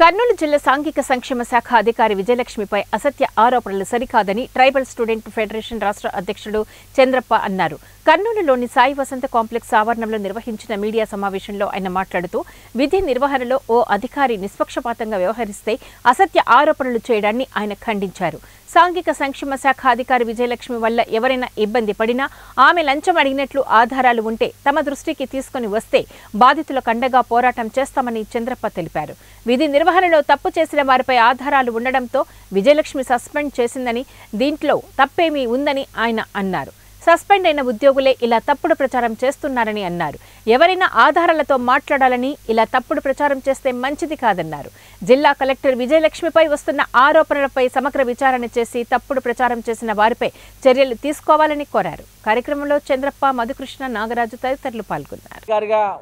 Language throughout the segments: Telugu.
కర్నూలు జిల్లా సాంఘిక సంక్షేమ శాఖ అధికారి విజయలక్ష్మిపై అసత్య ఆరోపణలు సరికాదని ట్రైబల్ స్టూడెంట్ ఫెడరేషన్ రాష్ట్ర అధ్యక్షుడు చంద్రప్ప అన్నారు. కర్నూలులోని సాయి వసంత కాంప్లెక్స్ ఆవరణంలో నిర్వహించిన మీడియా సమావేశంలో ఆయన మాట్లాడుతూ విధి నిర్వహణలో ఓ అధికారి నిష్పక్షపాతంగా వ్యవహరిస్తే అసత్య ఆరోపణలు చేయడాన్ని ఆయన ఖండించారు. సాంఘిక సంక్షేమ శాఖ అధికారి విజయలక్ష్మి వల్ల ఎవరైనా ఇబ్బంది పడినా ఆమె లంచం అడిగినట్లు ఆధారాలు ఉంటే తమ దృష్టికి తీసుకుని వస్తే బాధితులకు అండగా పోరాటం చేస్తామని చంద్రప్ప తెలిపారు. విధి నిర్వహణలో తప్పు చేసిన వారిపై ఆధారాలు ఉండడంతో విజయలక్ష్మి సస్పెండ్ చేసిందని, దీంట్లో తప్పేమీ ఉందని ఆయన అన్నారు. సస్పెండ్ అయిన ఉద్యోగులే ఇలా తప్పుడు ప్రచారం చేస్తున్నారని అన్నారు. ఎవరైనా ఆధారాలతో మాట్లాడాలని ఇలా తప్పుడు ప్రచారం చేస్తే మంచిది కాదన్నారు. జిల్లా కలెక్టర్ విజయలక్ష్మిపై వస్తున్న ఆరోపణలపై సమగ్ర విచారణ చేసి తప్పుడు ప్రచారం చేసిన వారిపై చర్యలు తీసుకోవాలని కోరారు. కార్యక్రమంలో చంద్రప్ప, మధుకృష్ణ, నాగరాజు తదితరులు పాల్గొన్నారు.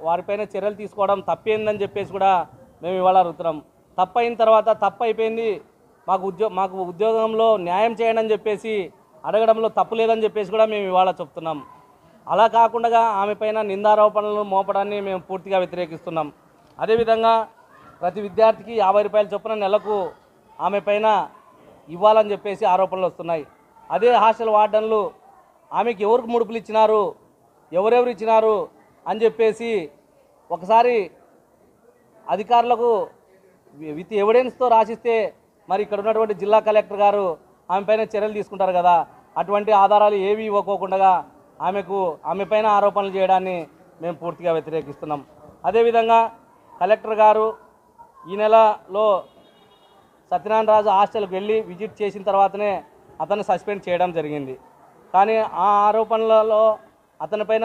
వారిపైన చర్యలు తీసుకోవడం తప్పేందని చెప్పేసి కూడా మేము ఇవాళ అడుగుతున్నాం. తప్పైన తర్వాత తప్పు అయిపోయింది, మాకు ఉద్యోగంలో న్యాయం చేయండి అని చెప్పేసి అడగడంలో తప్పు లేదని చెప్పేసి కూడా మేము ఇవాళ చెప్తున్నాం. అలా కాకుండా ఆమె పైన నిందారోపణలు మోపడాన్ని మేము పూర్తిగా వ్యతిరేకిస్తున్నాం. అదేవిధంగా ప్రతి విద్యార్థికి 50 రూపాయల చొప్పున నెలకు ఆమె పైన ఇవ్వాలని చెప్పేసి ఆరోపణలు వస్తున్నాయి. అదే హాస్టల్ వార్డన్లు ఆమెకి ఎవరికి ముడుపులు ఇచ్చినారు, ఎవరెవరు ఇచ్చినారు అని చెప్పేసి ఒకసారి అధికారులకు విత్ ఎవిడెన్స్తో రాసిస్తే మరి ఇక్కడ ఉన్నటువంటి జిల్లా కలెక్టర్ గారు ఆమె పైన చర్యలు తీసుకుంటారు కదా. అటువంటి ఆధారాలు ఏవి ఇవ్వకోకుండా ఆమె పైన ఆరోపణలు చేయడాన్ని మేము పూర్తిగా వ్యతిరేకిస్తున్నాం. అదేవిధంగా కలెక్టర్ గారు ఈ నెలలో సత్యనారాయణ రాజు హాస్టల్కి వెళ్ళి విజిట్ చేసిన తర్వాతనే అతన్ని సస్పెండ్ చేయడం జరిగింది. కానీ ఆ ఆరోపణలలో అతనిపైన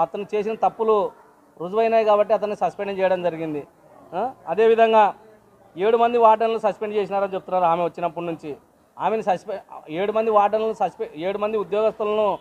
అతను చేసిన తప్పులు రుజువైనాయి కాబట్టి అతన్ని సస్పెండ్ చేయడం జరిగింది. అదేవిధంగా 7 మంది వార్డన్లు సస్పెండ్ చేసినారని చెప్తున్నారు. ఆమె వచ్చినప్పటి నుంచి ఆమెను 7 మంది వార్డన్లను 7 మంది ఉద్యోగస్తులను